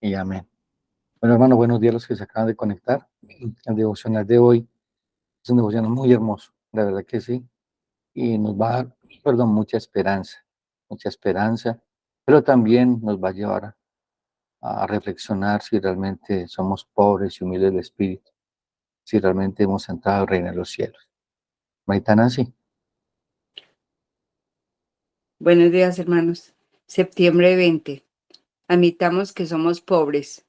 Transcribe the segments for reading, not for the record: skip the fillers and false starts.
Y amén. Bueno, hermano, buenos días a los que se acaban de conectar. El devocional de hoy es un devocional muy hermoso, la verdad que sí, y nos va a dar, perdón, mucha esperanza, pero también nos va a llevar a reflexionar si realmente somos pobres y humildes de espíritu, si realmente hemos entrado al reino de los cielos. Maitana, sí. Buenos días, hermanos. Septiembre 20. Admitamos que somos pobres.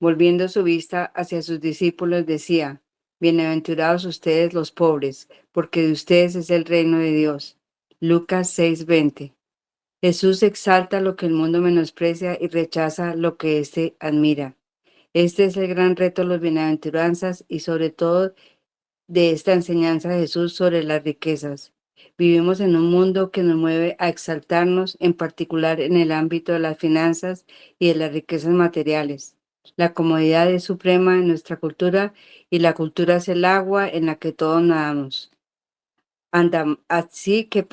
Volviendo su vista hacia sus discípulos, decía: Bienaventurados ustedes los pobres, porque de ustedes es el reino de Dios. Lucas 6:20. Jesús exalta lo que el mundo menosprecia y rechaza lo que éste admira. Este es el gran reto de las bienaventuranzas y sobre todo de esta enseñanza de Jesús sobre las riquezas. Vivimos en un mundo que nos mueve a exaltarnos, en particular en el ámbito de las finanzas y de las riquezas materiales. La comodidad es suprema en nuestra cultura y la cultura es el agua en la que todos nadamos. Así que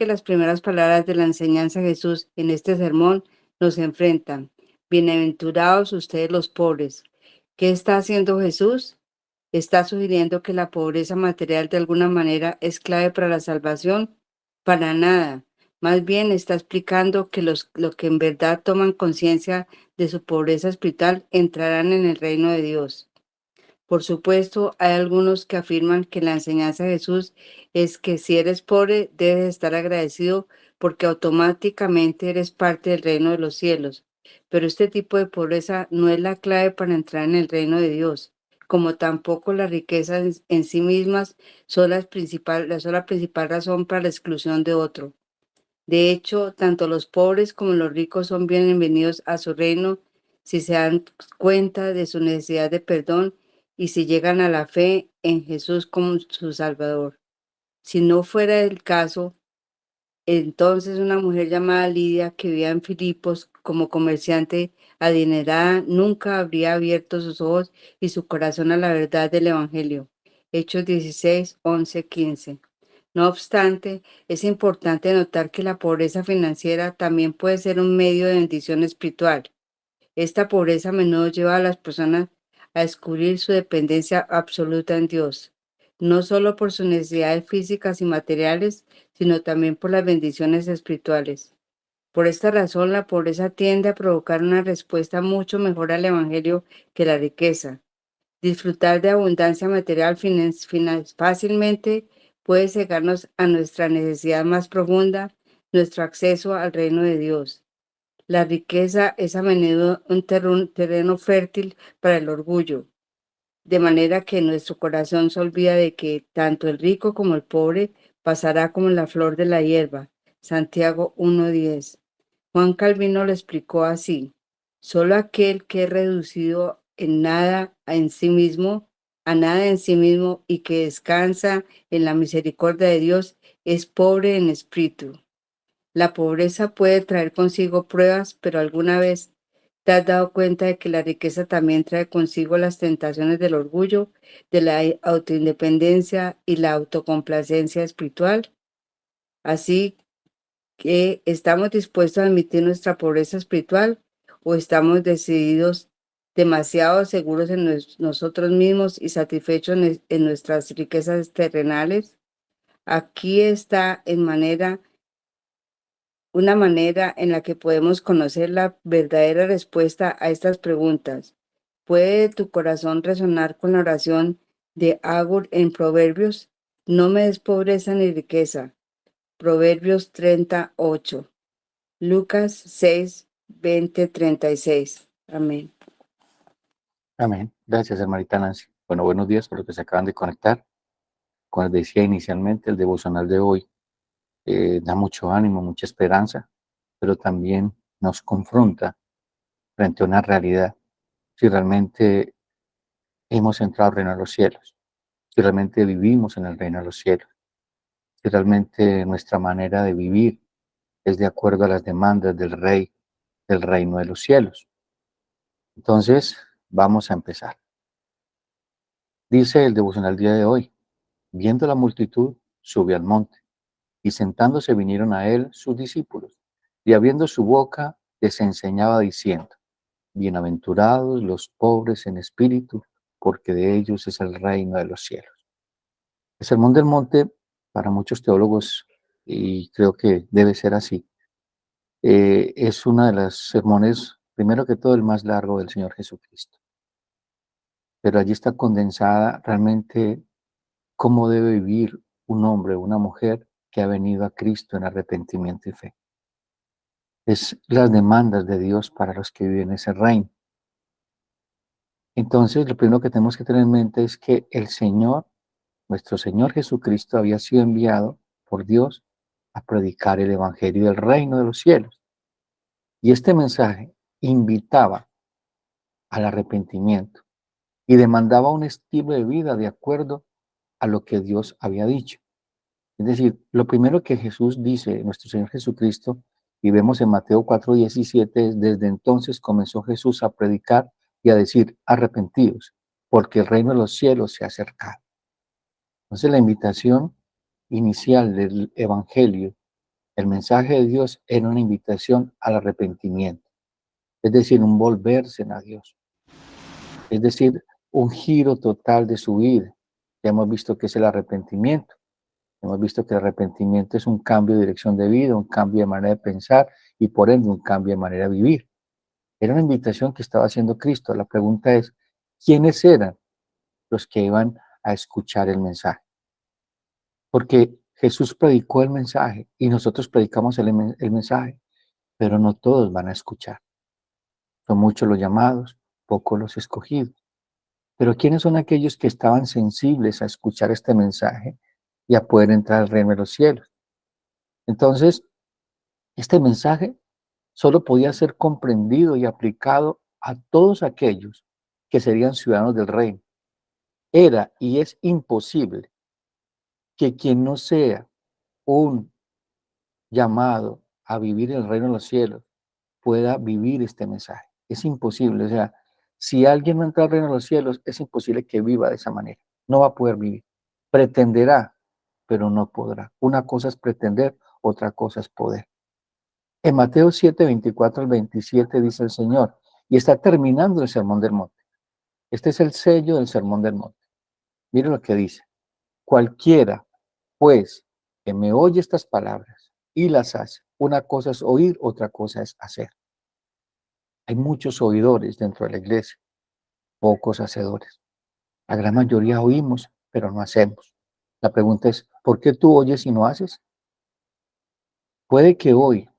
las primeras palabras de la enseñanza de Jesús en este sermón nos enfrentan. Bienaventurados ustedes los pobres. ¿Qué está haciendo Jesús? ¿Está sugiriendo que la pobreza material de alguna manera es clave para la salvación? Para nada. Más bien está explicando que los que en verdad toman conciencia de su pobreza espiritual entrarán en el reino de Dios. Por supuesto, hay algunos que afirman que la enseñanza de Jesús es que si eres pobre debes estar agradecido porque automáticamente eres parte del reino de los cielos. Pero este tipo de pobreza no es la clave para entrar en el reino de Dios, como tampoco las riquezas en sí mismas son la sola principal razón para la exclusión de otro. De hecho, tanto los pobres como los ricos son bienvenidos a su reino si se dan cuenta de su necesidad de perdón y si llegan a la fe en Jesús como su Salvador. Si no fuera el caso, entonces una mujer llamada Lidia, que vivía en Filipos como comerciante adinerada, nunca habría abierto sus ojos y su corazón a la verdad del Evangelio. Hechos 16, 11, 15. No obstante, es importante notar que la pobreza financiera también puede ser un medio de bendición espiritual. Esta pobreza a menudo lleva a las personas a descubrir su dependencia absoluta en Dios, no solo por sus necesidades físicas y materiales, sino también por las bendiciones espirituales. Por esta razón, la pobreza tiende a provocar una respuesta mucho mejor al Evangelio que la riqueza. Disfrutar de abundancia material fácilmente puede cegarnos a nuestra necesidad más profunda, nuestro acceso al reino de Dios. La riqueza es a menudo un terreno fértil para el orgullo, de manera que nuestro corazón se olvida de que tanto el rico como el pobre pasará como la flor de la hierba. Santiago 1:10. Juan Calvino lo explicó así: solo aquel que es reducido a nada en sí mismo y que descansa en la misericordia de Dios, es pobre en espíritu. La pobreza puede traer consigo pruebas, pero ¿alguna vez te has dado cuenta de que la riqueza también trae consigo las tentaciones del orgullo, de la autoindependencia y la autocomplacencia espiritual? Así que, ¿estamos dispuestos a admitir nuestra pobreza espiritual o estamos decididos, demasiado seguros en nosotros mismos y satisfechos en nuestras riquezas terrenales? Aquí está una manera en la que podemos conocer la verdadera respuesta a estas preguntas. ¿Puede tu corazón resonar con la oración de Agur en Proverbios? No me des pobreza ni riqueza. Proverbios 38. Lucas 6, 20, 36. Amén. Amén. Gracias, hermanita Nancy. Bueno, buenos días por los que se acaban de conectar. Como les decía inicialmente, el devocional de hoy da mucho ánimo, mucha esperanza, pero también nos confronta frente a una realidad. Si realmente hemos entrado al reino de los cielos, si realmente vivimos en el reino de los cielos, si realmente nuestra manera de vivir es de acuerdo a las demandas del Rey del reino de los cielos. Entonces, vamos a empezar. Dice el devocional día de hoy: viendo la multitud, subió al monte, y sentándose vinieron a él sus discípulos, y abriendo su boca les enseñaba diciendo: Bienaventurados los pobres en espíritu, porque de ellos es el reino de los cielos. El Sermón del Monte, para muchos teólogos, y creo que debe ser así, es uno de los sermones, primero que todo, el más largo del Señor Jesucristo. Pero allí está condensada realmente cómo debe vivir un hombre o una mujer que ha venido a Cristo en arrepentimiento y fe. Es las demandas de Dios para los que viven ese reino. Entonces, lo primero que tenemos que tener en mente es que el Señor, nuestro Señor Jesucristo, había sido enviado por Dios a predicar el Evangelio del reino de los cielos. Y este mensaje invitaba al arrepentimiento y demandaba un estilo de vida de acuerdo a lo que Dios había dicho. Es decir, lo primero que Jesús dice, nuestro Señor Jesucristo, y vemos en Mateo 4:17, es: desde entonces comenzó Jesús a predicar y a decir: arrepentidos, porque el reino de los cielos se ha acercado. Entonces la invitación inicial del Evangelio, el mensaje de Dios, era una invitación al arrepentimiento, es decir, un volverse a Dios, es decir, un giro total de su vida. Ya hemos visto que es el arrepentimiento. Hemos visto que el arrepentimiento es un cambio de dirección de vida, un cambio de manera de pensar y por ende un cambio de manera de vivir. Era una invitación que estaba haciendo Cristo. La pregunta es: ¿quiénes eran los que iban a escuchar el mensaje? Porque Jesús predicó el mensaje y nosotros predicamos el mensaje, pero no todos van a escuchar. Son muchos los llamados, pocos los escogidos. Pero ¿quiénes son aquellos que estaban sensibles a escuchar este mensaje y a poder entrar al reino de los cielos? Entonces, este mensaje solo podía ser comprendido y aplicado a todos aquellos que serían ciudadanos del reino. Era y es imposible que quien no sea un llamado a vivir el reino de los cielos pueda vivir este mensaje. Es imposible. O sea, si alguien no entra al reino de los cielos, es imposible que viva de esa manera. No va a poder vivir. Pretenderá, pero no podrá. Una cosa es pretender, otra cosa es poder. En Mateo 7:24 al 27 dice el Señor, y está terminando el Sermón del Monte. Este es el sello del Sermón del Monte. Mire lo que dice: cualquiera, pues, que me oye estas palabras y las hace, una cosa es oír, otra cosa es hacer. Hay muchos oidores dentro de la iglesia, pocos hacedores. La gran mayoría oímos, pero no hacemos. La pregunta es: ¿por qué tú oyes y no haces? Puede que hoy,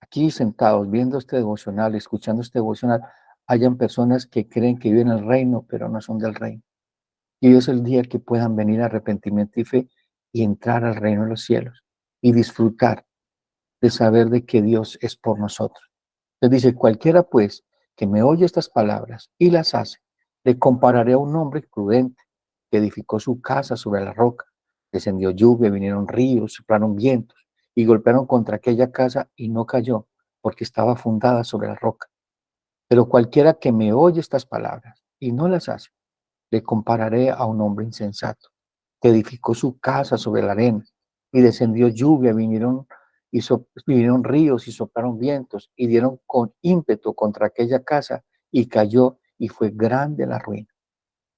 aquí sentados viendo este devocional, escuchando este devocional, hayan personas que creen que viven el reino, pero no son del reino. Y hoy es el día que puedan venir a arrepentimiento y fe y entrar al reino de los cielos y disfrutar de saber de que Dios es por nosotros. Entonces dice: cualquiera pues que me oye estas palabras y las hace, le compararé a un hombre prudente que edificó su casa sobre la roca. Descendió lluvia, vinieron ríos, soplaron vientos y golpearon contra aquella casa y no cayó, porque estaba fundada sobre la roca. Pero cualquiera que me oye estas palabras y no las hace, le compararé a un hombre insensato que edificó su casa sobre la arena y descendió lluvia, vinieron ríos y soplaron vientos y dieron con ímpetu contra aquella casa y cayó y fue grande la ruina.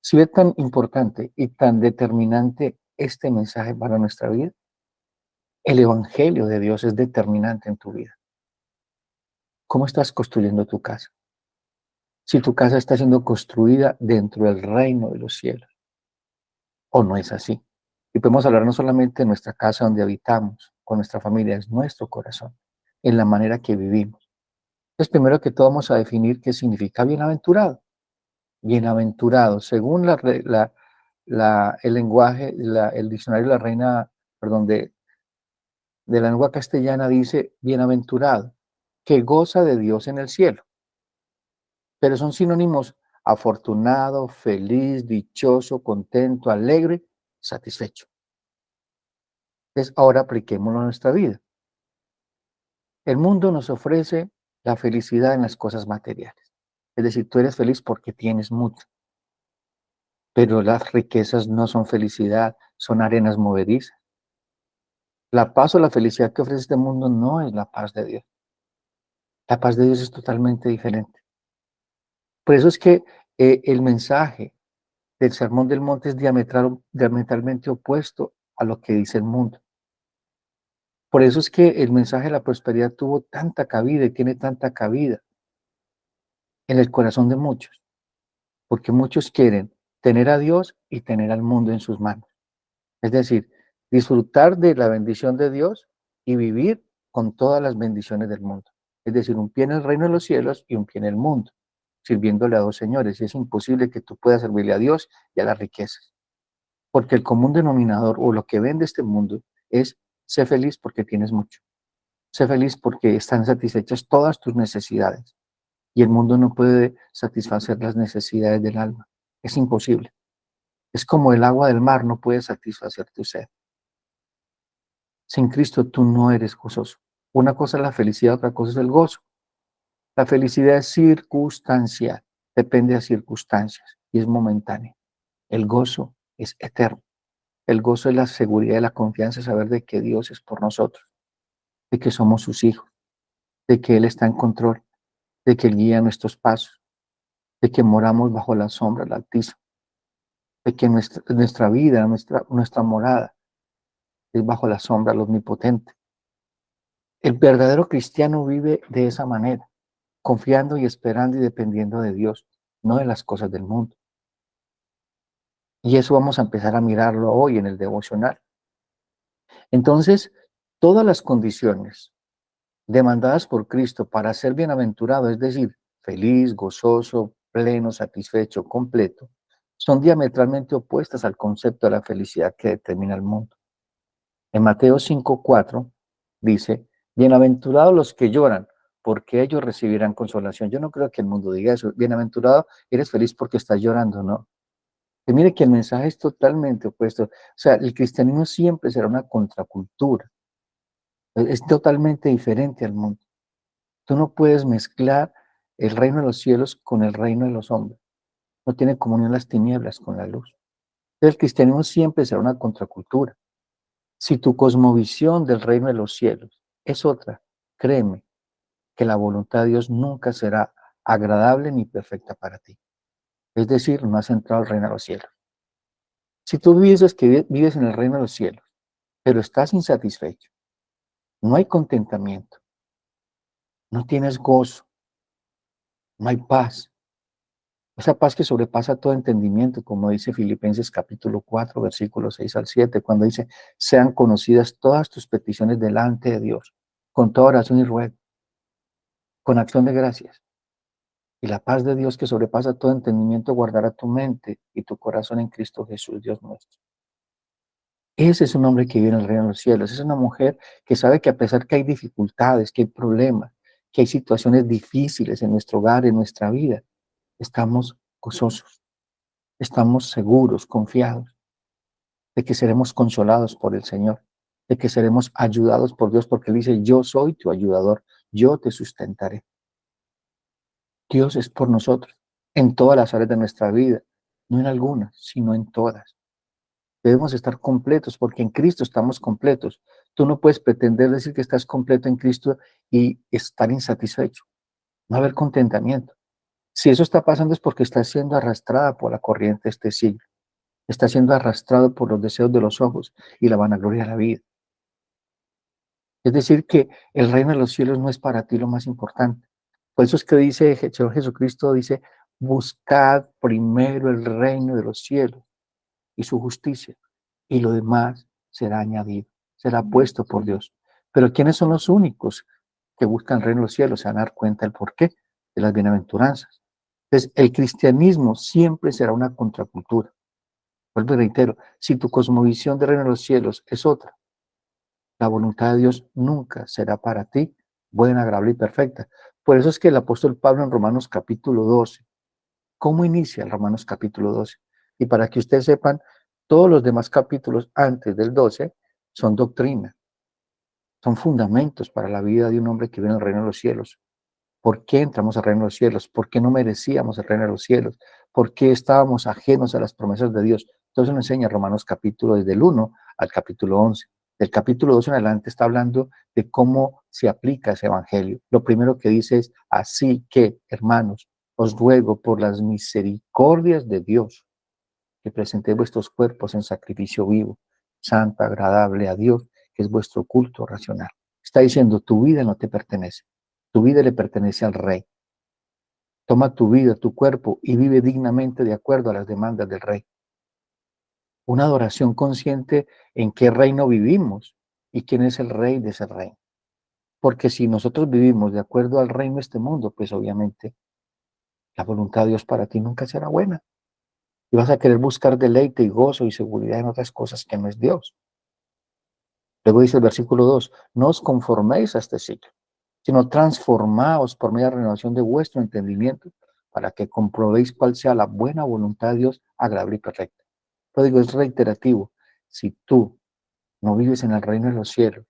Si ve tan importante y tan determinante este mensaje para nuestra vida, el Evangelio de Dios es determinante en tu vida. ¿Cómo estás construyendo tu casa? Si tu casa está siendo construida dentro del reino de los cielos, o no es así. Y podemos hablar no solamente de nuestra casa donde habitamos, con nuestra familia, es nuestro corazón, en la manera que vivimos. Entonces, primero que todo vamos a definir qué significa bienaventurado. Bienaventurado, según el lenguaje, el diccionario de la reina, perdón, de la lengua castellana dice bienaventurado, que goza de Dios en el cielo. Pero son sinónimos: afortunado, feliz, dichoso, contento, alegre, satisfecho. Entonces, ahora apliquémoslo a nuestra vida. El mundo nos ofrece la felicidad en las cosas materiales. Es decir, tú eres feliz porque tienes mucho, pero las riquezas no son felicidad, son arenas movedizas. La paz o la felicidad que ofrece este mundo no es la paz de Dios. La paz de Dios es totalmente diferente. Por eso es que el mensaje del Sermón del Monte es diametralmente opuesto a lo que dice el mundo. Por eso es que el mensaje de la prosperidad tuvo tanta cabida y tiene tanta cabida en el corazón de muchos, porque muchos quieren tener a Dios y tener al mundo en sus manos. Es decir, disfrutar de la bendición de Dios y vivir con todas las bendiciones del mundo. Es decir, un pie en el reino de los cielos y un pie en el mundo, sirviéndole a dos señores. Y es imposible que tú puedas servirle a Dios y a las riquezas. Porque el común denominador o lo que vende este mundo es ser feliz porque tienes mucho. Sé feliz porque están satisfechas todas tus necesidades. Y el mundo no puede satisfacer las necesidades del alma. Es imposible. Es como el agua del mar no puede satisfacer tu sed. Sin Cristo tú no eres gozoso. Una cosa es la felicidad, otra cosa es el gozo. La felicidad es circunstancial, depende de circunstancias y es momentánea. El gozo es eterno. El gozo es la seguridad y la confianza de saber de que Dios es por nosotros, de que somos sus hijos, de que Él está en control, de que Él guía nuestros pasos, de que moramos bajo la sombra del Altísimo, de que nuestra vida, nuestra morada es bajo la sombra del Omnipotente. El verdadero cristiano vive de esa manera, confiando y esperando y dependiendo de Dios, no de las cosas del mundo. Y eso vamos a empezar a mirarlo hoy en el devocional. Entonces, todas las condiciones demandadas por Cristo para ser bienaventurado, es decir, feliz, gozoso, pleno, satisfecho, completo, son diametralmente opuestas al concepto de la felicidad que determina el mundo. En Mateo 5:4 dice, bienaventurados los que lloran, porque ellos recibirán consolación. Yo no creo que el mundo diga eso. Bienaventurado, eres feliz porque estás llorando, no. Y mire que el mensaje es totalmente opuesto. O sea, el cristianismo siempre será una contracultura. Es totalmente diferente al mundo. Tú no puedes mezclar el reino de los cielos con el reino de los hombres. No tiene comunión las tinieblas con la luz. El cristianismo siempre será una contracultura. Si tu cosmovisión del reino de los cielos es otra, créeme que la voluntad de Dios nunca será agradable ni perfecta para ti. Es decir, no has entrado al reino de los cielos. Si tú vives en el reino de los cielos, pero estás insatisfecho, no hay contentamiento, no tienes gozo, no hay paz. Esa paz que sobrepasa todo entendimiento, como dice Filipenses capítulo 4, versículos 6 al 7, cuando dice, sean conocidas todas tus peticiones delante de Dios, con toda oración y ruego, con acción de gracias. Y la paz de Dios que sobrepasa todo entendimiento guardará tu mente y tu corazón en Cristo Jesús, Dios nuestro. Ese es un hombre que vive en el reino de los cielos. Es una mujer que sabe que a pesar que hay dificultades, que hay problemas, que hay situaciones difíciles en nuestro hogar, en nuestra vida, estamos gozosos, estamos seguros, confiados de que seremos consolados por el Señor, de que seremos ayudados por Dios, porque Él dice, yo soy tu ayudador, yo te sustentaré. Dios es por nosotros en todas las áreas de nuestra vida, no en algunas, sino en todas. Debemos estar completos porque en Cristo estamos completos. Tú no puedes pretender decir que estás completo en Cristo y estar insatisfecho. No va a haber contentamiento. Si eso está pasando es porque está siendo arrastrada por la corriente de este siglo. Está siendo arrastrado por los deseos de los ojos y la vanagloria de la vida. Es decir, que el reino de los cielos no es para ti lo más importante. Por eso es que dice el Señor Jesucristo, dice, buscad primero el reino de los cielos y su justicia, y lo demás será añadido, será puesto por Dios. Pero ¿quiénes son los únicos que buscan el reino de los cielos? Se van a dar cuenta del porqué de las bienaventuranzas. Entonces, el cristianismo siempre será una contracultura. Vuelvo y reitero, si tu cosmovisión del reino de los cielos es otra, la voluntad de Dios nunca será para ti buena, agradable y perfecta. Por eso es que el apóstol Pablo en Romanos capítulo 12, ¿cómo inicia el Romanos capítulo 12? Y para que ustedes sepan, todos los demás capítulos antes del 12 son doctrina, son fundamentos para la vida de un hombre que vive en el reino de los cielos. ¿Por qué entramos al reino de los cielos? ¿Por qué no merecíamos el reino de los cielos? ¿Por qué estábamos ajenos a las promesas de Dios? Entonces nos enseña Romanos capítulo desde el 1 al capítulo 11. Del capítulo 12 en adelante está hablando de cómo se aplica ese evangelio. Lo primero que dice es, así que, hermanos, os ruego por las misericordias de Dios que presentéis vuestros cuerpos en sacrificio vivo, santo, agradable a Dios, que es vuestro culto racional. Está diciendo, tu vida no te pertenece, tu vida le pertenece al Rey. Toma tu vida, tu cuerpo y vive dignamente de acuerdo a las demandas del Rey. Una adoración consciente en qué reino vivimos y quién es el Rey de ese reino. Porque si nosotros vivimos de acuerdo al reino de este mundo, pues obviamente la voluntad de Dios para ti nunca será buena. Y vas a querer buscar deleite y gozo y seguridad en otras cosas que no es Dios. Luego dice el versículo 2, no os conforméis a este siglo, sino transformaos por medio de la renovación de vuestro entendimiento para que comprobéis cuál sea la buena voluntad de Dios, agradable y perfecta. Lo digo, es reiterativo. Si tú no vives en el reino de los cielos,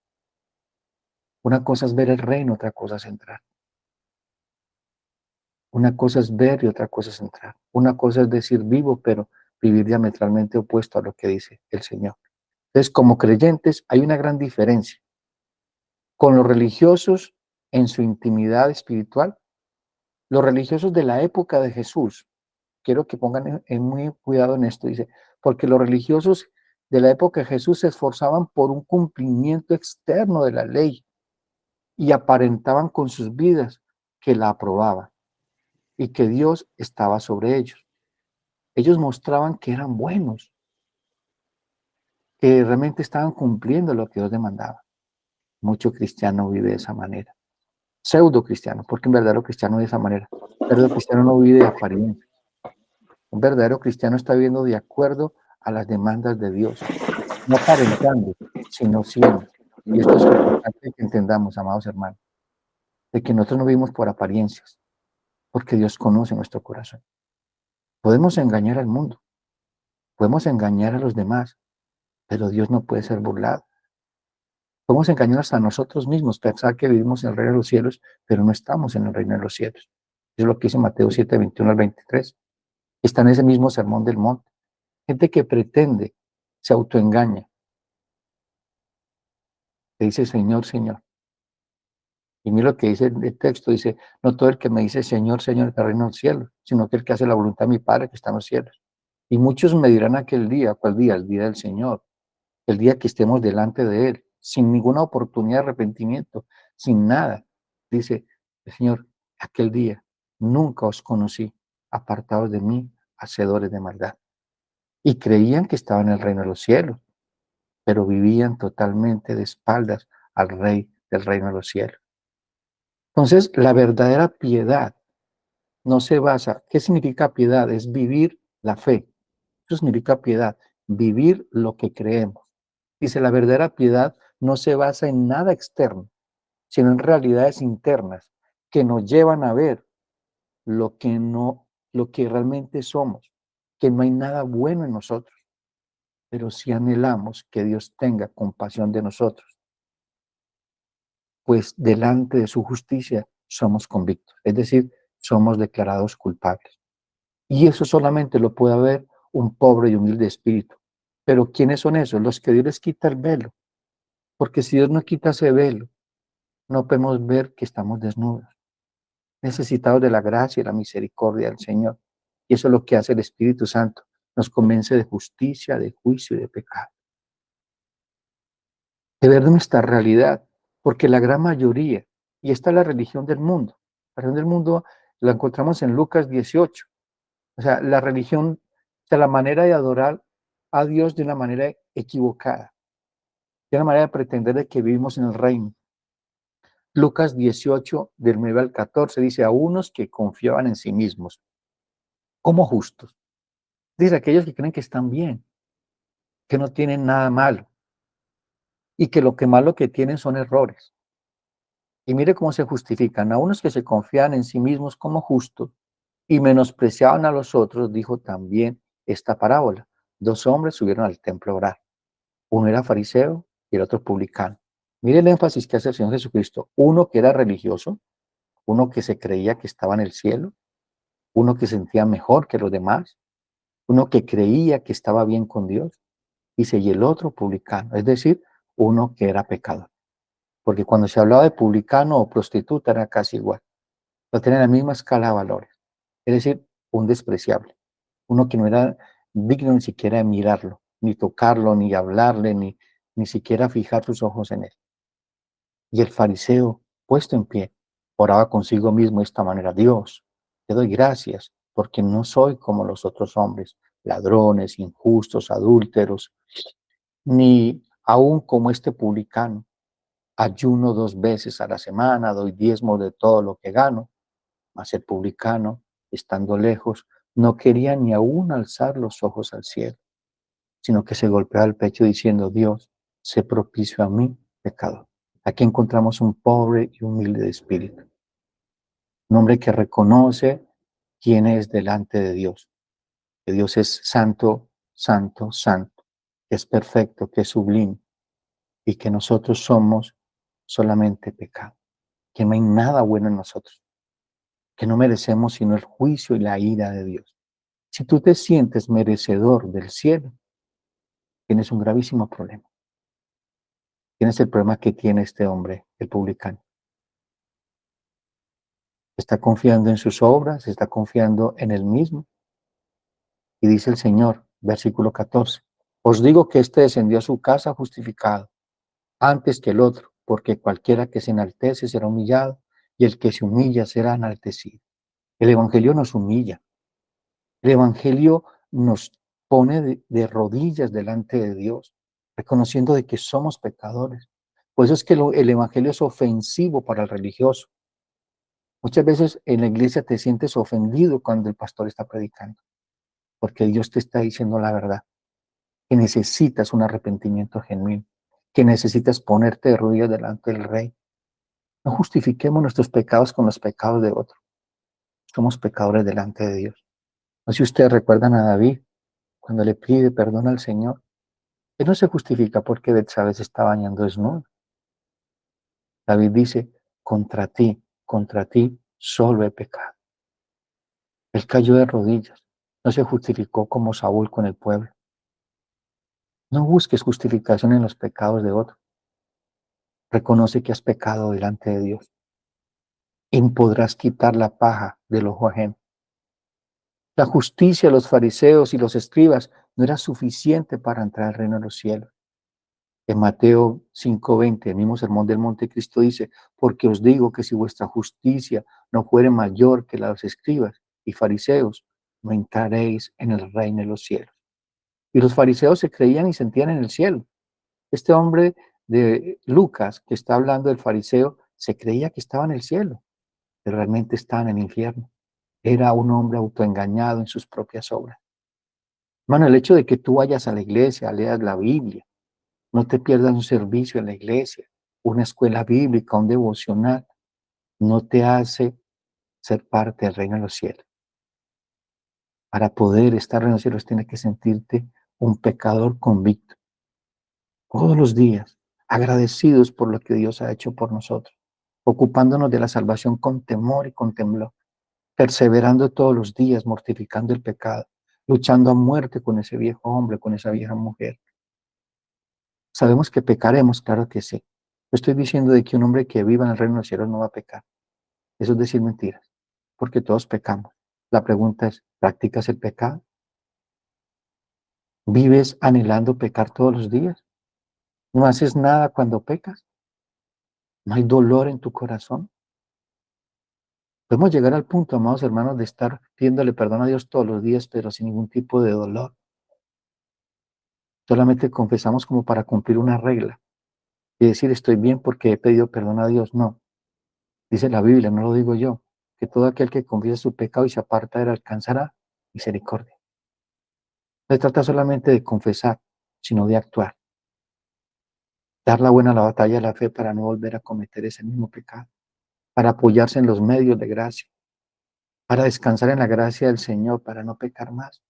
una cosa es ver el reino, otra cosa es entrar. Una cosa es ver y otra cosa es entrar. Una cosa es decir vivo, pero vivir diametralmente opuesto a lo que dice el Señor. Entonces, como creyentes, hay una gran diferencia. Con los religiosos en su intimidad espiritual, los religiosos de la época de Jesús, quiero que pongan muy cuidado en esto, dice, porque los religiosos de la época de Jesús se esforzaban por un cumplimiento externo de la ley y aparentaban con sus vidas que la aprobaban y que Dios estaba sobre ellos. Ellos mostraban que eran buenos, que realmente estaban cumpliendo lo que Dios demandaba. Mucho cristiano vive de esa manera. Pseudo cristiano, porque un verdadero cristiano de esa manera. Un verdadero cristiano no vive de apariencia. Un verdadero cristiano está viviendo de acuerdo a las demandas de Dios, no aparentando, sino siendo. Y esto es importante que entendamos, amados hermanos, de que nosotros no vivimos por apariencias, porque Dios conoce nuestro corazón. Podemos engañar al mundo, podemos engañar a los demás, pero Dios no puede ser burlado. Podemos engañar hasta a nosotros mismos, pensar que vivimos en el reino de los cielos, pero no estamos en el reino de los cielos. Es lo que dice Mateo 7, 21 al 23. Está en ese mismo sermón del monte. Gente que pretende, se autoengaña. Le dice Señor, Señor. Y mira lo que dice el texto, dice, no todo el que me dice Señor, Señor, está en el reino del cielo, sino que el que hace la voluntad de mi Padre que está en los cielos. Y muchos me dirán aquel día, ¿cuál día? El día del Señor, el día que estemos delante de Él, sin ninguna oportunidad de arrepentimiento, sin nada. Dice el Señor, aquel día nunca os conocí, apartados de mí, hacedores de maldad. Y creían que estaban en el reino de los cielos, pero vivían totalmente de espaldas al Rey del reino de los cielos. Entonces, la verdadera piedad no se basa, ¿qué significa piedad? Es vivir la fe. Eso significa piedad, vivir lo que creemos. Dice, la verdadera piedad no se basa en nada externo, sino en realidades internas que nos llevan a ver lo que no, lo que realmente somos, que no hay nada bueno en nosotros, pero sí anhelamos que Dios tenga compasión de nosotros, pues delante de su justicia somos convictos, es decir, somos declarados culpables. Y eso solamente lo puede haber un pobre y humilde espíritu. Pero ¿quiénes son esos? Los que Dios les quita el velo. Porque si Dios no quita ese velo, no podemos ver que estamos desnudos, necesitados de la gracia y la misericordia del Señor. Y eso es lo que hace el Espíritu Santo. Nos convence de justicia, de juicio y de pecado. De ver nuestra realidad, porque la gran mayoría, y esta es la religión del mundo. La religión del mundo la encontramos en Lucas 18. O sea, la religión, o sea, la manera de adorar a Dios de una manera equivocada, de una manera de pretender de que vivimos en el reino. Lucas 18, del 9 al 14, dice, a unos que confiaban en sí mismos, como justos. Dice, aquellos que creen que están bien, que no tienen nada malo, y que lo que malo que tienen son errores. Y mire cómo se justifican. A unos que se confían en sí mismos como justos y menospreciaban a los otros, dijo también esta parábola. Dos hombres subieron al templo a orar. Uno era fariseo y el otro publicano. Mire el énfasis que hace el Señor Jesucristo. Uno que era religioso, uno que se creía que estaba en el cielo, uno que sentía mejor que los demás, uno que creía que estaba bien con Dios, dice, y el otro publicano, es decir, uno que era pecador. Porque cuando se hablaba de publicano o prostituta era casi igual. No tenían la misma escala de valores. quiere decir un despreciable, uno que no era digno ni siquiera de mirarlo, ni tocarlo, ni hablarle, ni siquiera fijar sus ojos en él. Y el fariseo, puesto en pie, oraba consigo mismo de esta manera: Dios, te doy gracias porque no soy como los otros hombres, ladrones, injustos, adúlteros, ni aún como este publicano. Ayuno 2 veces a la semana, doy diezmo de todo lo que gano. Mas el publicano, estando lejos, no quería ni aún alzar los ojos al cielo, sino que se golpeaba el pecho diciendo: Dios, sé propicio a mí, pecador. Aquí encontramos un pobre y humilde de espíritu, un hombre que reconoce quién es delante de Dios, que Dios es santo, santo, santo, que es perfecto, que es sublime, y que nosotros somos solamente pecado, que no hay nada bueno en nosotros, que no merecemos sino el juicio y la ira de Dios. Si tú te sientes merecedor del cielo, tienes un gravísimo problema. Tienes el problema que tiene este hombre, el publicano. Está confiando en sus obras, está confiando en él mismo. Y dice el Señor, versículo 14, os digo que éste descendió a su casa justificado antes que el otro, porque cualquiera que se enaltece será humillado y el que se humilla será enaltecido. El Evangelio nos humilla. El Evangelio nos pone de rodillas delante de Dios, reconociendo de que somos pecadores. Por eso es que el Evangelio es ofensivo para el religioso. Muchas veces en la iglesia te sientes ofendido cuando el pastor está predicando, porque Dios te está diciendo la verdad, que necesitas un arrepentimiento genuino, que necesitas ponerte de rodillas delante del Rey. No justifiquemos nuestros pecados con los pecados de otros. Somos pecadores delante de Dios. No sé si ustedes recuerdan a David, cuando le pide perdón al Señor. Él no se justifica porque Betsabé se está bañando desnudo. David dice: contra ti solo he pecado. Él cayó de rodillas, no se justificó como Saúl con el pueblo. No busques justificación en los pecados de otros. Reconoce que has pecado delante de Dios y podrás quitar la paja del ojo ajeno. La justicia de los fariseos y los escribas no era suficiente para entrar al reino de los cielos. En Mateo 5:20, el mismo sermón del monte, Cristo dice: porque os digo que si vuestra justicia no fuere mayor que la de los escribas y fariseos, no entraréis en el reino de los cielos. Y los fariseos se creían y sentían en el cielo. Este hombre de Lucas, que está hablando del fariseo, se creía que estaba en el cielo, pero realmente estaba en el infierno. Era un hombre autoengañado en sus propias obras. Hermano, el hecho de que tú vayas a la iglesia, leas la Biblia, no te pierdas un servicio en la iglesia, una escuela bíblica, un devocional, no te hace ser parte del reino de los cielos. Para poder estar en los cielos tienes que sentirte un pecador convicto, todos los días, agradecidos por lo que Dios ha hecho por nosotros, ocupándonos de la salvación con temor y con temblor, perseverando todos los días, mortificando el pecado, luchando a muerte con ese viejo hombre, con esa vieja mujer. Sabemos que pecaremos, claro que sí. No estoy diciendo de que un hombre que viva en el reino de los cielos no va a pecar. Eso es decir mentiras, porque todos pecamos. La pregunta es: ¿practicas el pecado? ¿Vives anhelando pecar todos los días? ¿No haces nada cuando pecas? ¿No hay dolor en tu corazón? Podemos llegar al punto, amados hermanos, de estar pidiéndole perdón a Dios todos los días, pero sin ningún tipo de dolor. Solamente confesamos como para cumplir una regla y decir: estoy bien porque he pedido perdón a Dios. No, dice la Biblia, no lo digo yo, que todo aquel que confiesa su pecado y se aparta de él alcanzará misericordia. No se trata solamente de confesar, sino de actuar. Dar la buena la batalla de la fe para no volver a cometer ese mismo pecado, para apoyarse en los medios de gracia, para descansar en la gracia del Señor, para no pecar más,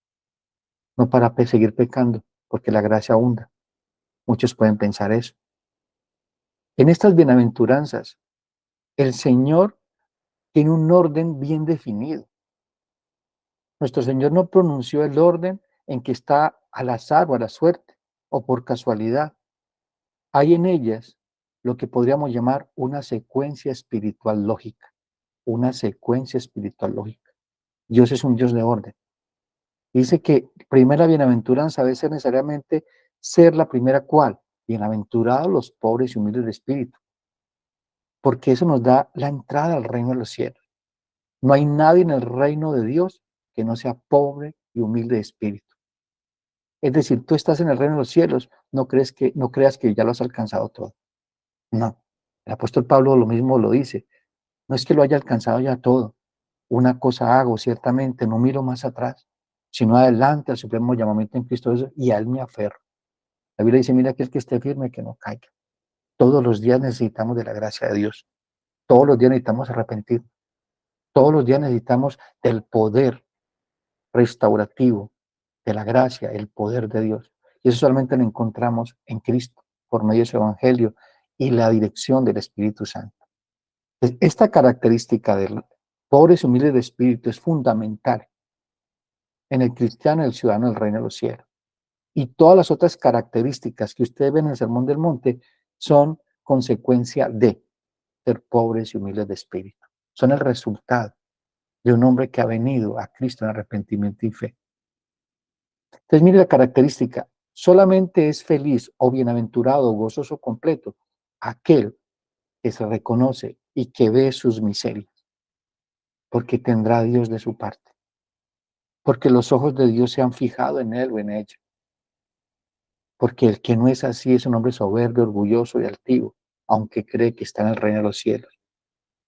no para seguir pecando, porque la gracia abunda. Muchos pueden pensar eso. En estas bienaventuranzas, el Señor tiene un orden bien definido. Nuestro Señor no pronunció el orden en que está al azar o a la suerte o por casualidad. Hay en ellas lo que podríamos llamar una secuencia espiritual lógica, una secuencia espiritual lógica. Dios es un Dios de orden. Dice que primera bienaventuranza debe ser necesariamente ser la primera cual. Bienaventurados los pobres y humildes de espíritu, porque eso nos da la entrada al reino de los cielos. No hay nadie en el reino de Dios que no sea pobre y humilde de espíritu. Es decir, tú estás en el reino de los cielos, no creas que ya lo has alcanzado todo. No. El apóstol Pablo lo mismo lo dice. No es que lo haya alcanzado ya todo. Una cosa hago, ciertamente, no miro más atrás, sino adelante al supremo llamamiento en Cristo Jesús, y a él me aferro. La Biblia dice, mira que el que esté firme, que no caiga. Todos los días necesitamos de la gracia de Dios. Todos los días necesitamos arrepentir. Todos los días necesitamos del poder restaurativo, de la gracia, el poder de Dios. Y eso solamente lo encontramos en Cristo, por medio de su evangelio y la dirección del Espíritu Santo. Esta característica del pobre y humilde de espíritu es fundamental en el cristiano y el ciudadano del reino de los cielos. Y todas las otras características que ustedes ven en el Sermón del Monte son consecuencia de ser pobres y humildes de espíritu. Son el resultado de un hombre que ha venido a Cristo en arrepentimiento y fe. Entonces, mire la característica. Solamente es feliz o bienaventurado o gozoso completo aquel que se reconoce y que ve sus miserias, porque tendrá a Dios de su parte, porque los ojos de Dios se han fijado en él o en ella, porque el que no es así es un hombre soberbio, orgulloso y altivo, aunque cree que está en el reino de los cielos.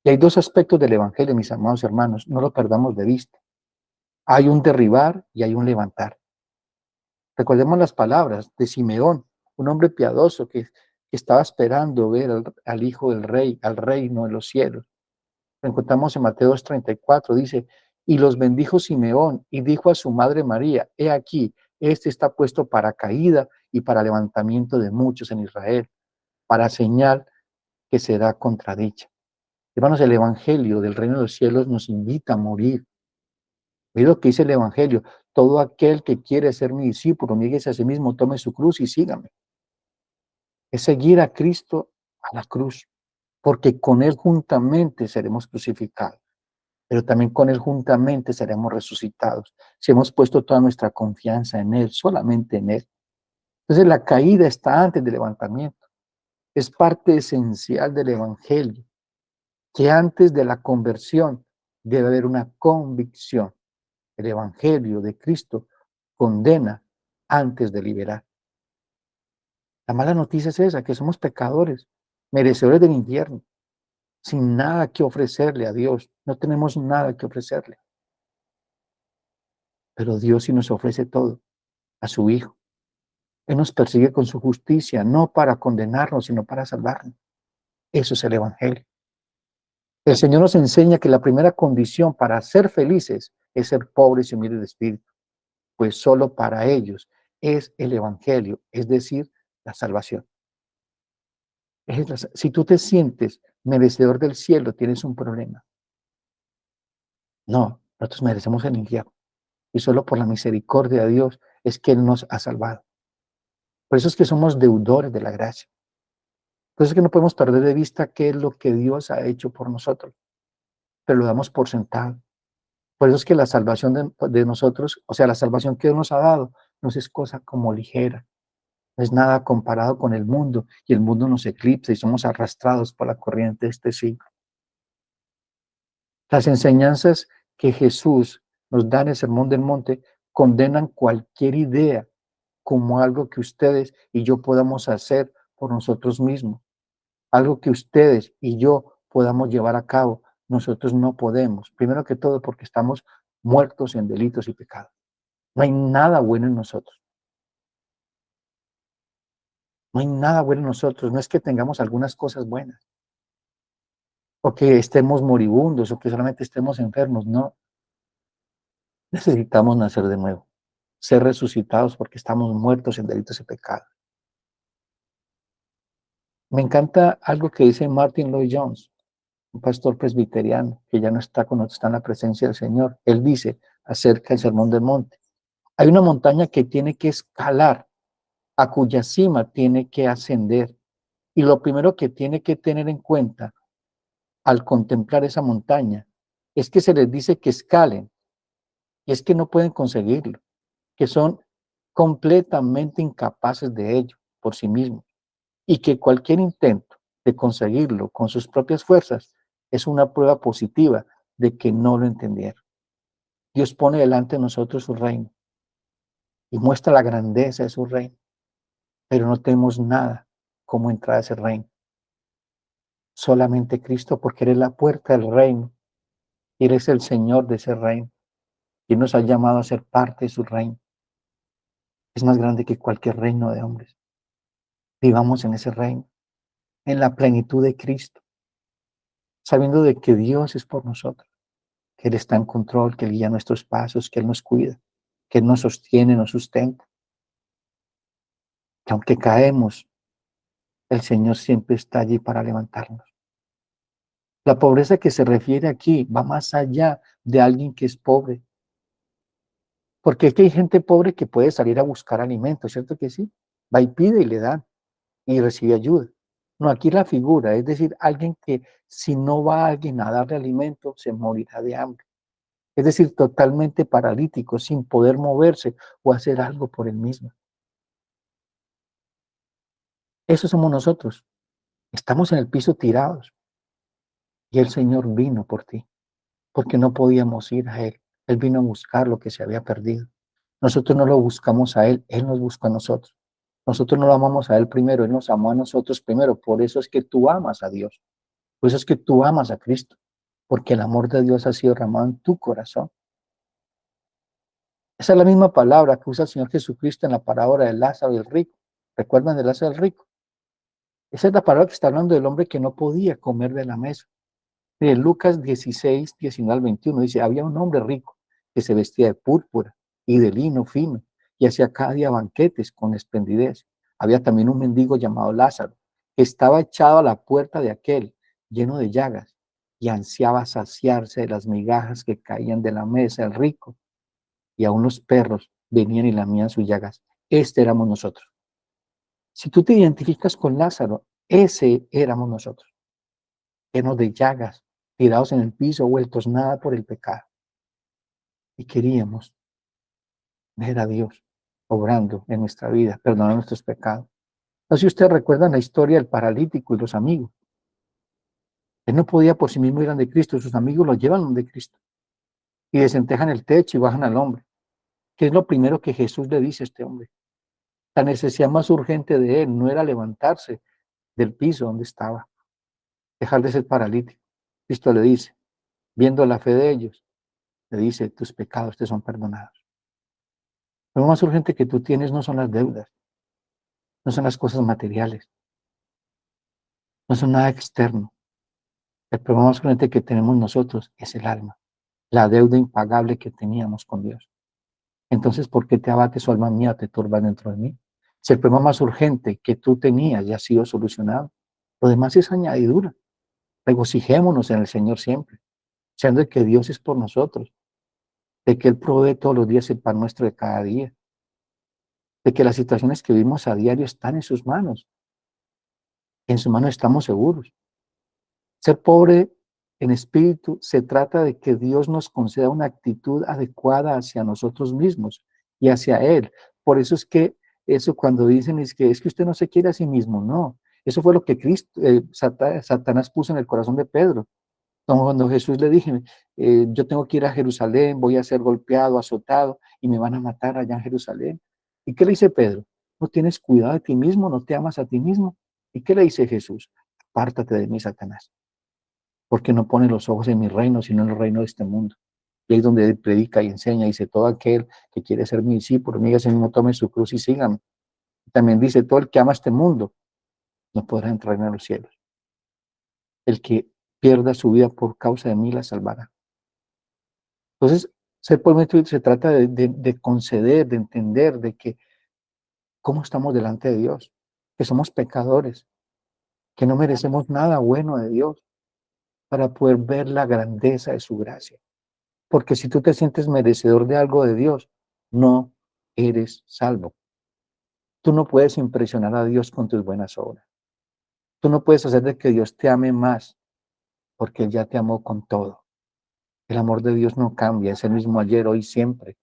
Y hay dos aspectos del Evangelio, mis amados hermanos, no lo perdamos de vista. Hay un derribar y hay un levantar. Recordemos las palabras de Simeón, un hombre piadoso que estaba esperando ver al Hijo del Rey, al reino de los cielos. Lo encontramos en Mateo 2:34, dice, y los bendijo Simeón y dijo a su madre María, he aquí, este está puesto para caída y para levantamiento de muchos en Israel, para señal que será contradicha. Hermanos, el Evangelio del reino de los cielos nos invita a morir. Mira lo que dice el Evangelio, todo aquel que quiere ser mi discípulo, niéguese a sí mismo, tome su cruz y sígame. Es seguir a Cristo a la cruz, porque con Él juntamente seremos crucificados, pero también con Él juntamente seremos resucitados, si hemos puesto toda nuestra confianza en Él, solamente en Él. Entonces la caída está antes del levantamiento, es parte esencial del Evangelio, que antes de la conversión debe haber una convicción. El Evangelio de Cristo condena antes de liberar. La mala noticia es esa, que somos pecadores, merecedores del infierno, sin nada que ofrecerle a Dios. No tenemos nada que ofrecerle. Pero Dios sí nos ofrece todo, a su Hijo. Él nos persigue con su justicia, no para condenarnos, sino para salvarnos. Eso es el Evangelio. El Señor nos enseña que la primera condición para ser felices es ser pobres y humildes de espíritu, pues solo para ellos es el Evangelio, es decir, la salvación. Si tú te sientes merecedor del cielo, tienes un problema. No, nosotros merecemos el infierno. Y solo por la misericordia de Dios es que Él nos ha salvado. Por eso es que somos deudores de la gracia. Por eso es que no podemos perder de vista qué es lo que Dios ha hecho por nosotros, pero lo damos por sentado. Por eso es que la salvación de nosotros, o sea, la salvación que Dios nos ha dado, no es cosa como ligera. No es nada comparado con el mundo, y el mundo nos eclipsa y somos arrastrados por la corriente de este siglo. Las enseñanzas que Jesús nos da en el Sermón del Monte condenan cualquier idea como algo que ustedes y yo podamos hacer por nosotros mismos, algo que ustedes y yo podamos llevar a cabo. Nosotros no podemos, primero que todo porque estamos muertos en delitos y pecados. No hay nada bueno en nosotros. No hay nada bueno en nosotros. No es que tengamos algunas cosas buenas, o que estemos moribundos, o que solamente estemos enfermos. No, necesitamos nacer de nuevo, ser resucitados porque estamos muertos en delitos y pecados. Me encanta algo que dice Martin Lloyd-Jones, un pastor presbiteriano que ya no está con nosotros, está en la presencia del Señor. Él dice acerca del Sermón del Monte: hay una montaña que tiene que escalar, a cuya cima tiene que ascender. Y lo primero que tiene que tener en cuenta al contemplar esa montaña es que se les dice que escalen, Y es que no pueden conseguirlo, que son completamente incapaces de ello por sí mismos, y que cualquier intento de conseguirlo con sus propias fuerzas es una prueba positiva de que no lo entendieron. Dios pone delante de nosotros su reino y muestra la grandeza de su reino, pero no tenemos nada como entrar a ese reino. Solamente Cristo, porque Él es la puerta del reino y Él es el Señor de ese reino y nos ha llamado a ser parte de su reino. Es más grande que cualquier reino de hombres. Vivamos en ese reino, en la plenitud de Cristo, sabiendo de que Dios es por nosotros, que Él está en control, que Él guía nuestros pasos, que Él nos cuida, que Él nos sostiene, nos sustenta, que aunque caemos, el Señor siempre está allí para levantarnos. La pobreza que se refiere aquí va más allá de alguien que es pobre, porque es que hay gente pobre que puede salir a buscar alimento, ¿cierto que sí? Va y pide y le dan y recibe ayuda. No, aquí la figura, es decir, alguien que si no va alguien a darle alimento, se morirá de hambre. Es decir, totalmente paralítico, sin poder moverse o hacer algo por él mismo. Eso somos nosotros. Estamos en el piso tirados y el Señor vino por ti, porque no podíamos ir a Él. Él vino a buscar lo que se había perdido. Nosotros no lo buscamos a Él, Él nos busca a nosotros. Nosotros no lo amamos a Él primero, Él nos amó a nosotros primero. Por eso es que tú amas a Dios. Por eso es que tú amas a Cristo, porque el amor de Dios ha sido derramado en tu corazón. Esa es la misma palabra que usa el Señor Jesucristo en la parábola de Lázaro y el rico. ¿Recuerdan de Lázaro y el rico? Esa es la palabra que está hablando del hombre que no podía comer de la mesa. De Lucas 16, 19 al 21 dice, había un hombre rico que se vestía de púrpura y de lino fino y hacía cada día banquetes con esplendidez. Había también un mendigo llamado Lázaro que estaba echado a la puerta de aquel, lleno de llagas, y ansiaba saciarse de las migajas que caían de la mesa del rico, y aún los perros venían y lamían sus llagas. Este éramos nosotros. Si tú te identificas con Lázaro, ese éramos nosotros, llenos de llagas, tirados en el piso, vueltos nada por el pecado. Y queríamos ver a Dios obrando en nuestra vida, perdonando nuestros pecados. No sé si ustedes recuerdan la historia del paralítico y los amigos. Él no podía por sí mismo ir ante Cristo, sus amigos lo llevan donde Cristo y desentejan el techo y bajan al hombre. ¿Qué es lo primero que Jesús le dice a este hombre? La necesidad más urgente de él no era levantarse del piso donde estaba, dejar de ser paralítico. Cristo le dice, viendo la fe de ellos, le dice, tus pecados te son perdonados. Lo más urgente que tú tienes no son las deudas, no son las cosas materiales, no son nada externo. El problema más urgente que tenemos nosotros es el alma, la deuda impagable que teníamos con Dios. Entonces, ¿por qué te abates, oh alma mía, te turba dentro de mí? Si el problema más urgente que tú tenías ya ha sido solucionado, lo demás es añadidura. Regocijémonos en el Señor siempre, sabiendo que Dios es por nosotros, de que Él provee todos los días el pan nuestro de cada día, de que las situaciones que vivimos a diario están en sus manos. En sus manos estamos seguros. Ser pobre en espíritu se trata de que Dios nos conceda una actitud adecuada hacia nosotros mismos y hacia Él. Por eso es que eso cuando dicen es que usted no se quiere a sí mismo, no. Eso fue lo que Satanás puso en el corazón de Pedro. Cuando Jesús le dije, yo tengo que ir a Jerusalén, voy a ser golpeado, azotado y me van a matar allá en Jerusalén. ¿Y qué le dice Pedro? No tienes cuidado de ti mismo, no te amas a ti mismo. ¿Y qué le dice Jesús? Apártate de mí, Satanás, porque no pone los ojos en mi reino, sino en el reino de este mundo. Y ahí es donde él predica y enseña, dice, todo aquel que quiere ser mi discípulo, níguese a sí mismo, tome su cruz y sígame. También dice, todo el que ama este mundo no podrá entrar en los cielos. El que pierda su vida por causa de mí la salvará. Entonces, ser pueblo se trata de conceder, de entender, de que cómo estamos delante de Dios, que somos pecadores, que no merecemos nada bueno de Dios para poder ver la grandeza de su gracia. Porque si tú te sientes merecedor de algo de Dios, no eres salvo. Tú no puedes impresionar a Dios con tus buenas obras. Tú no puedes hacer de que Dios te ame más, porque Él ya te amó con todo. El amor de Dios no cambia, es el mismo ayer, hoy, siempre,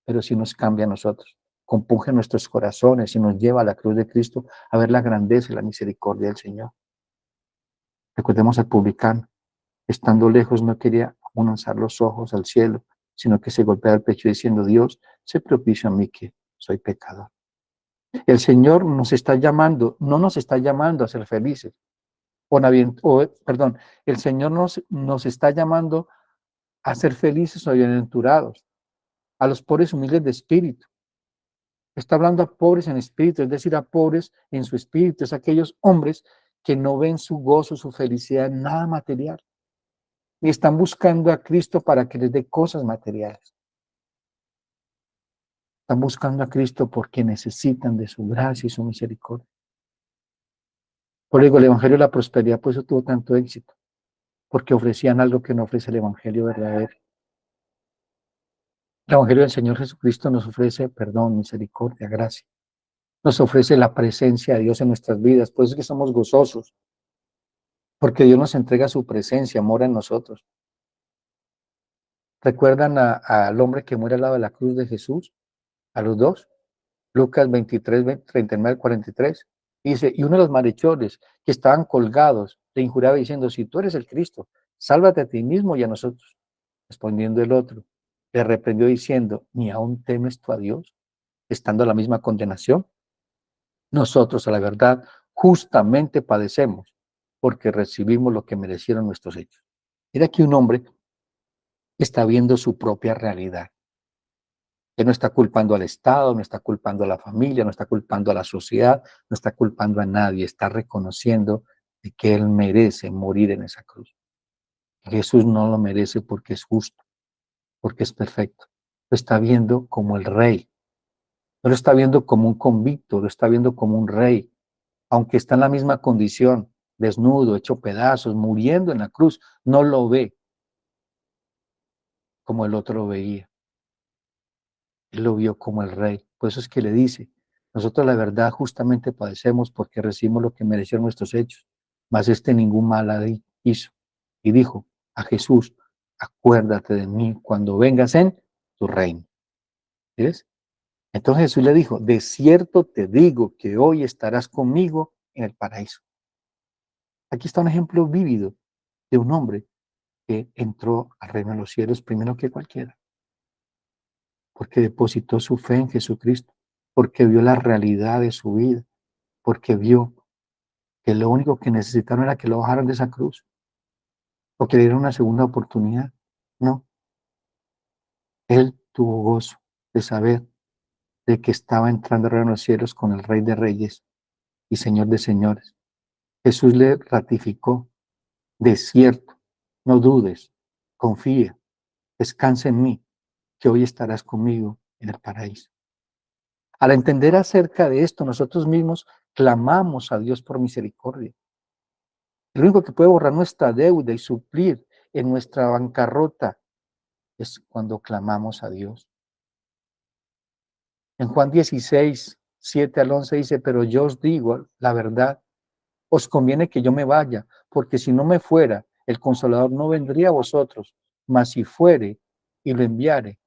pero sí nos cambia a nosotros. Compunge nuestros corazones y nos lleva a la cruz de Cristo a ver la grandeza y la misericordia del Señor. Recordemos al publicano, estando lejos no quería aún alzar los ojos al cielo, sino que se golpeaba el pecho diciendo, Dios, sé propicio a mí que soy pecador. El Señor nos está llamando, no nos está llamando a ser felices, perdón, el Señor nos está llamando a ser felices o bienaventurados, a los pobres humildes de espíritu. Está hablando a pobres en espíritu, es decir, a pobres en su espíritu, es aquellos hombres que no ven su gozo, su felicidad en nada material, y están buscando a Cristo para que les dé cosas materiales. Están buscando a Cristo porque necesitan de su gracia y su misericordia. Por eso el Evangelio de la Prosperidad, por eso tuvo tanto éxito, porque ofrecían algo que no ofrece el Evangelio verdadero. El Evangelio del Señor Jesucristo nos ofrece perdón, misericordia, gracia. Nos ofrece la presencia de Dios en nuestras vidas. Por eso es que somos gozosos, porque Dios nos entrega su presencia, mora en nosotros. ¿Recuerdan al hombre que muere al lado de la cruz de Jesús? A los dos. Lucas 23, 39 al 43. Dice, y uno de los malhechores que estaban colgados le injuriaba diciendo, si tú eres el Cristo, sálvate a ti mismo y a nosotros. Respondiendo el otro, le reprendió diciendo, ¿ni aún temes tú a Dios, estando en la misma condenación? Nosotros, a la verdad, justamente padecemos, porque recibimos lo que merecieron nuestros hechos. Mira que un hombre está viendo su propia realidad. Él no está culpando al Estado, no está culpando a la familia, no está culpando a la sociedad, no está culpando a nadie, está reconociendo de que él merece morir en esa cruz. Jesús no lo merece porque es justo, porque es perfecto. Lo está viendo como el rey, no lo está viendo como un convicto, lo está viendo como un rey, aunque está en la misma condición, desnudo, hecho pedazos, muriendo en la cruz, no lo ve como el otro lo veía. Él lo vio como el rey. Por eso es que le dice, nosotros la verdad justamente padecemos porque recibimos lo que merecieron nuestros hechos, mas este ningún mal hizo. Y dijo a Jesús, acuérdate de mí cuando vengas en tu reino. ¿Ves? Entonces Jesús le dijo, de cierto te digo que hoy estarás conmigo en el paraíso. Aquí está un ejemplo vívido de un hombre que entró al reino de los cielos primero que cualquiera, porque depositó su fe en Jesucristo, porque vio la realidad de su vida, porque vio que lo único que necesitaron era que lo bajaran de esa cruz, o que le dieran una segunda oportunidad. No, él tuvo gozo de saber de que estaba entrando al reino de los cielos con el Rey de Reyes y Señor de Señores. Jesús le ratificó, de cierto, no dudes, confía, descansa en mí, que hoy estarás conmigo en el paraíso. Al entender acerca de esto, nosotros mismos clamamos a Dios por misericordia. El único que puede borrar nuestra deuda y suplir en nuestra bancarrota es cuando clamamos a Dios. En Juan 16, 7 al 11 dice, pero yo os digo la verdad, os conviene que yo me vaya, porque si no me fuera, el Consolador no vendría a vosotros, mas si fuere y lo enviare,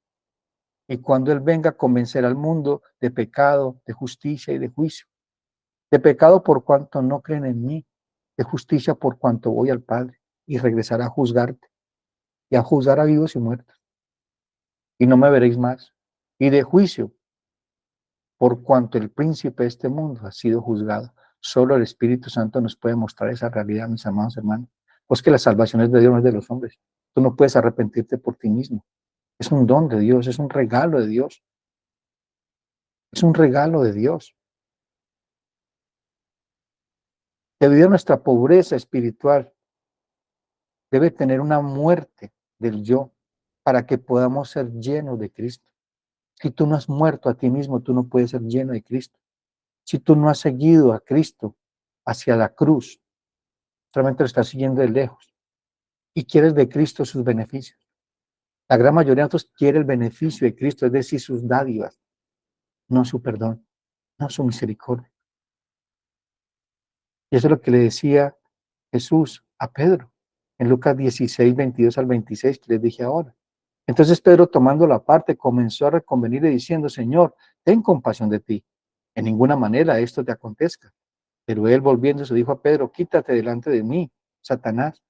y cuando Él venga, convencerá al mundo de pecado, de justicia y de juicio. De pecado por cuanto no creen en mí, de justicia por cuanto voy al Padre, y regresará a juzgarte, y a juzgar a vivos y muertos, y no me veréis más. Y de juicio, por cuanto el príncipe de este mundo ha sido juzgado. Solo el Espíritu Santo nos puede mostrar esa realidad, mis amados hermanos. Pues que la salvación es de Dios, no es de los hombres. Tú no puedes arrepentirte por ti mismo. Es un don de Dios, es un regalo de Dios. Es un regalo de Dios. Debido a nuestra pobreza espiritual, debe tener una muerte del yo para que podamos ser llenos de Cristo. Si tú no has muerto a ti mismo, tú no puedes ser lleno de Cristo. Si tú no has seguido a Cristo hacia la cruz, solamente lo estás siguiendo de lejos y quieres de Cristo sus beneficios. La gran mayoría de nosotros quiere el beneficio de Cristo, es decir, sus dádivas, no su perdón, no su misericordia. Y eso es lo que le decía Jesús a Pedro. en Lucas 16, 22 al 26, que les dije ahora. Entonces Pedro, tomando la parte, comenzó a reconvenirle diciendo, Señor, ten compasión de ti. En ninguna manera esto te acontezca. Pero él volviéndose dijo a Pedro, quítate delante de mí, Satanás,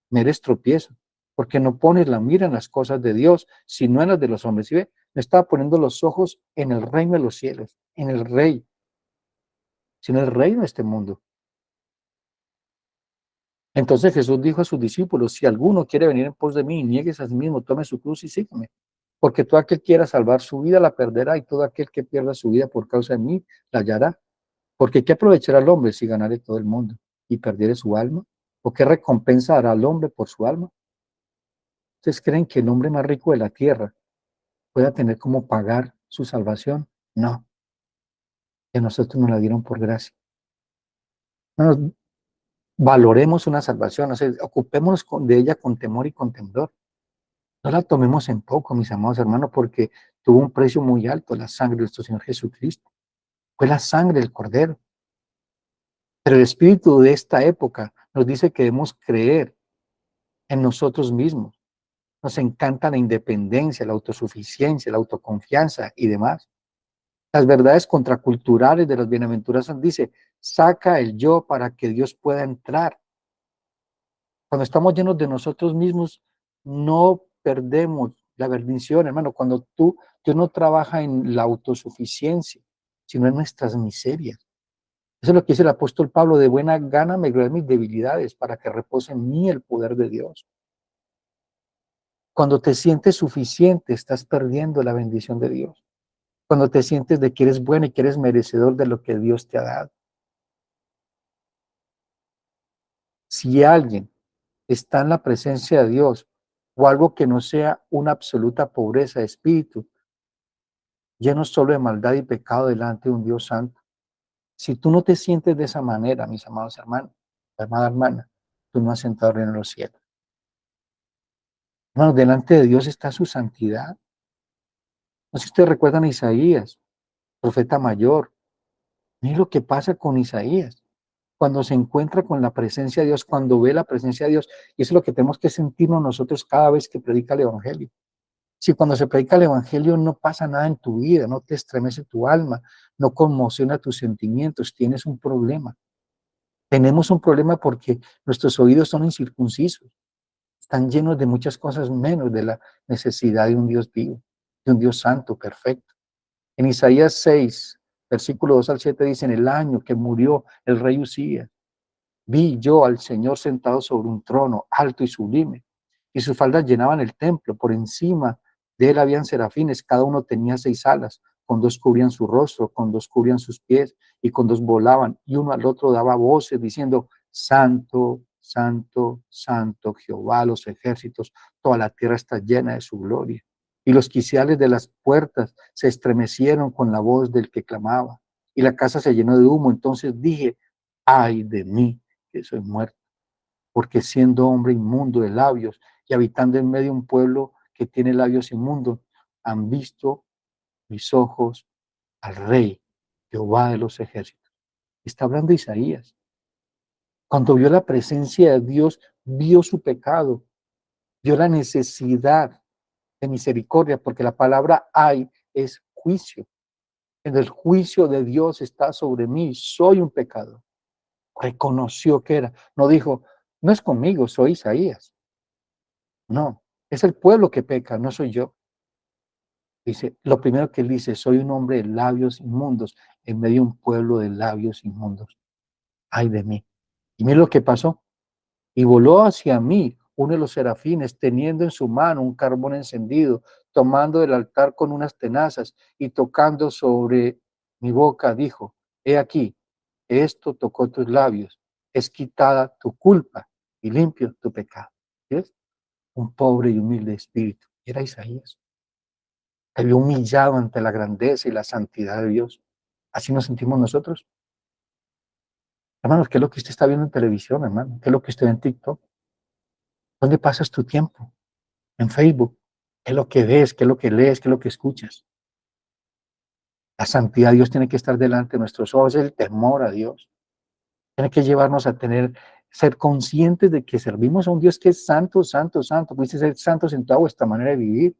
me eres tropiezo, porque no pones la mira en las cosas de Dios, sino en las de los hombres. ¿Sí ve? Me estaba poniendo los ojos en el reino de los cielos, en el rey, sino el reino de este mundo. Entonces Jesús dijo a sus discípulos, si alguno quiere venir en pos de mí, niegues a sí mismo, tome su cruz y sígame. Porque todo aquel que quiera salvar su vida la perderá, y todo aquel que pierda su vida por causa de mí la hallará. Porque ¿qué aprovechará el hombre si ganare todo el mundo y perdiere su alma? ¿O qué recompensa dará al hombre por su alma? ¿Ustedes creen que el hombre más rico de la tierra pueda tener cómo pagar su salvación? No, que nosotros nos la dieron por gracia. No nos valoremos una salvación, o sea, ocupémonos de ella con temor y con temblor. No la tomemos en poco, mis amados hermanos, porque tuvo un precio muy alto la sangre de nuestro Señor Jesucristo. Fue la sangre del Cordero. Pero el espíritu de esta época nos dice que debemos creer en nosotros mismos. Nos encanta la independencia, la autosuficiencia, la autoconfianza y demás. Las verdades contraculturales de las bienaventuranzas dice, saca el yo para que Dios pueda entrar. Cuando estamos llenos de nosotros mismos, no perdemos la bendición, hermano. Cuando Dios no trabaja en la autosuficiencia, sino en nuestras miserias. Eso es lo que dice el apóstol Pablo, de buena gana me gloriaré en mis debilidades para que repose en mí el poder de Dios. Cuando te sientes suficiente, estás perdiendo la bendición de Dios. Cuando te sientes de que eres bueno y que eres merecedor de lo que Dios te ha dado. Si alguien está en la presencia de Dios o algo que no sea una absoluta pobreza de espíritu, lleno solo de maldad y pecado delante de un Dios santo. Si tú no te sientes de esa manera, mis amados hermanos, amada hermana, tú no has entrado en los cielos. Hermanos, delante de Dios está su santidad. No sé si ustedes recuerdan a Isaías, profeta mayor. Miren lo que pasa con Isaías. Cuando se encuentra con la presencia de Dios, cuando ve la presencia de Dios, y eso es lo que tenemos que sentirnos nosotros cada vez que predica el Evangelio. Si cuando se predica el Evangelio no pasa nada en tu vida, no te estremece tu alma, no conmociona tus sentimientos, tienes un problema. Tenemos un problema porque nuestros oídos son incircuncisos, están llenos de muchas cosas menos de la necesidad de un Dios vivo, de un Dios santo, perfecto. En Isaías 6, versículo 2 al 7 dice, en el año que murió el rey Usías, vi yo al Señor sentado sobre un trono alto y sublime, y sus faldas llenaban el templo. Por encima de él habían serafines, cada uno tenía 6 alas, con 2 cubrían su rostro, con 2 cubrían sus pies, y con 2 volaban, y uno al otro daba voces diciendo, Santo, Santo, Santo, Jehová, los ejércitos, toda la tierra está llena de su gloria. Y los quiciales de las puertas se estremecieron con la voz del que clamaba, y la casa se llenó de humo. Entonces dije, ay de mí, que soy muerto, porque siendo hombre inmundo de labios y habitando en medio de un pueblo que tiene labios inmundos, han visto mis ojos al Rey, Jehová de los ejércitos. Está hablando Isaías. Cuando vio la presencia de Dios, vio su pecado, vio la necesidad de misericordia, porque la palabra hay es juicio. En el juicio de Dios está sobre mí, soy un pecador. Reconoció que era. No dijo, no es conmigo, soy Isaías. No, es el pueblo que peca, no soy yo. Dice, lo primero que él dice, soy un hombre de labios inmundos, en medio de un pueblo de labios inmundos. Ay de mí. Y mira lo que pasó. Y voló hacia mí uno de los serafines, teniendo en su mano un carbón encendido, tomando del altar con unas tenazas y tocando sobre mi boca, dijo, he aquí, esto tocó tus labios, es quitada tu culpa y limpio tu pecado. ¿Ves? Un pobre y humilde espíritu. Era Isaías. Se vio humillado ante la grandeza y la santidad de Dios. Así nos sentimos nosotros. Hermanos, ¿qué es lo que usted está viendo en televisión, hermano? ¿Qué es lo que usted ve en TikTok? ¿Dónde pasas tu tiempo? En Facebook. ¿Qué es lo que ves? ¿Qué es lo que lees? ¿Qué es lo que escuchas? La santidad de Dios tiene que estar delante de nuestros ojos, el temor a Dios. Tiene que llevarnos a tener ser conscientes de que servimos a un Dios que es santo, santo, santo. Pudiste ser santos en toda vuestra manera de vivir.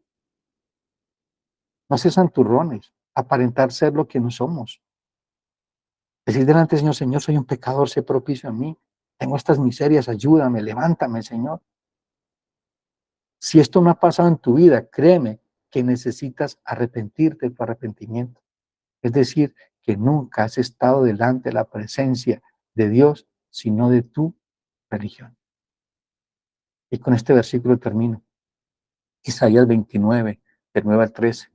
No ser santurrones, aparentar ser lo que no somos. Decir delante del Señor, Señor, soy un pecador, sé propicio a mí. Tengo estas miserias, ayúdame, levántame, Señor. Si esto no ha pasado en tu vida, créeme que necesitas arrepentirte de tu arrepentimiento. Es decir, que nunca has estado delante de la presencia de Dios, sino de tu religión. Y con este versículo termino. Isaías 29, del 9 al 13.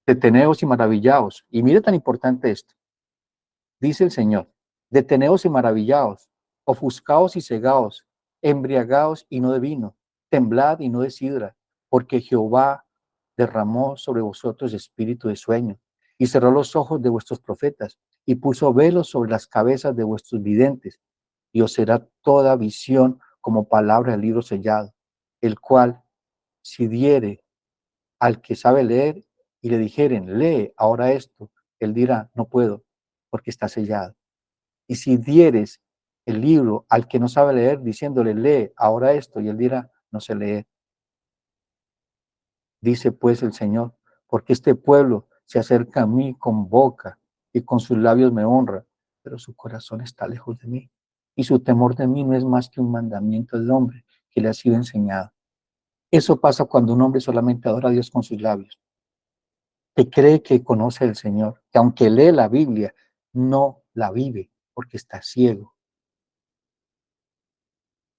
Deteneos y maravillaos. Y mire tan importante esto. Dice el Señor, deteneos y maravillaos, ofuscaos y cegaos, embriagaos y no de vino, temblad y no de sidra, porque Jehová derramó sobre vosotros espíritu de sueño, y cerró los ojos de vuestros profetas, y puso velos sobre las cabezas de vuestros videntes, y os será toda visión como palabra del libro sellado, el cual, si diere al que sabe leer y le dijeren, lee ahora esto, él dirá, no puedo, porque está sellado. Y si dieres el libro al que no sabe leer, diciéndole, lee ahora esto, y él dirá, no sé leer. Dice pues el Señor, porque este pueblo se acerca a mí con boca y con sus labios me honra, pero su corazón está lejos de mí. Y su temor de mí no es más que un mandamiento del hombre que le ha sido enseñado. Eso pasa cuando un hombre solamente adora a Dios con sus labios, que cree que conoce al Señor, que aunque lee la Biblia, no la vive porque está ciego,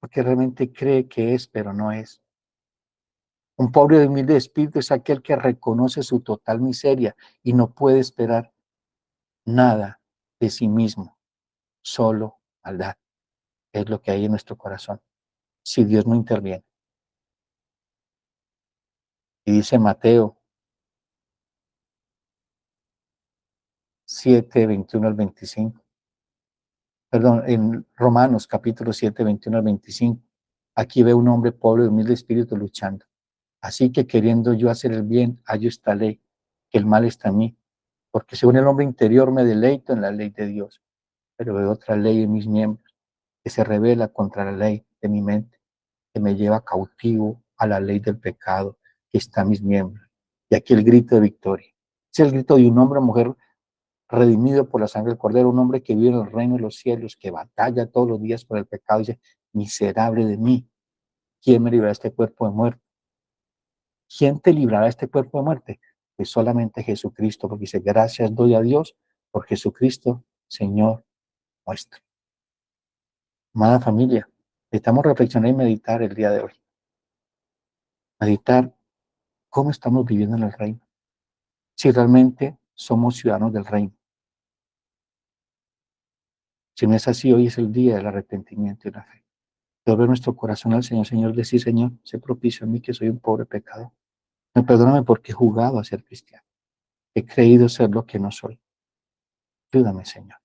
porque realmente cree que es, pero no es. Un pobre y humilde espíritu es aquel que reconoce su total miseria y no puede esperar nada de sí mismo, solo maldad. Es lo que hay en nuestro corazón, si Dios no interviene. Y dice Mateo 7, 21 al 25. Perdón, en Romanos capítulo 7, 21 al 25. Aquí ve un hombre pobre y humilde espíritu luchando. Así que queriendo yo hacer el bien, hallo esta ley, que el mal está en mí, porque según el hombre interior me deleito en la ley de Dios, pero veo otra ley en mis miembros, que se revela contra la ley de mi mente, que me lleva cautivo a la ley del pecado que está en mis miembros. Y aquí el grito de victoria. Es el grito de un hombre o mujer redimido por la sangre del Cordero, un hombre que vive en el reino de los cielos, que batalla todos los días por el pecado, y dice, miserable de mí, ¿quién me librará de este cuerpo de muerte? ¿Quién te librará de este cuerpo de muerte? Pues solamente Jesucristo, porque dice, gracias doy a Dios por Jesucristo, Señor nuestro. Amada familia, necesitamos reflexionar y meditar el día de hoy. Meditar cómo estamos viviendo en el reino. Si realmente somos ciudadanos del reino. Si no es así, hoy es el día del arrepentimiento y la fe. Doble nuestro corazón al Señor, Señor, decir, Señor, sé propicio a mí que soy un pobre pecador. Perdóname porque he jugado a ser cristiano. He creído ser lo que no soy. Ayúdame, Señor.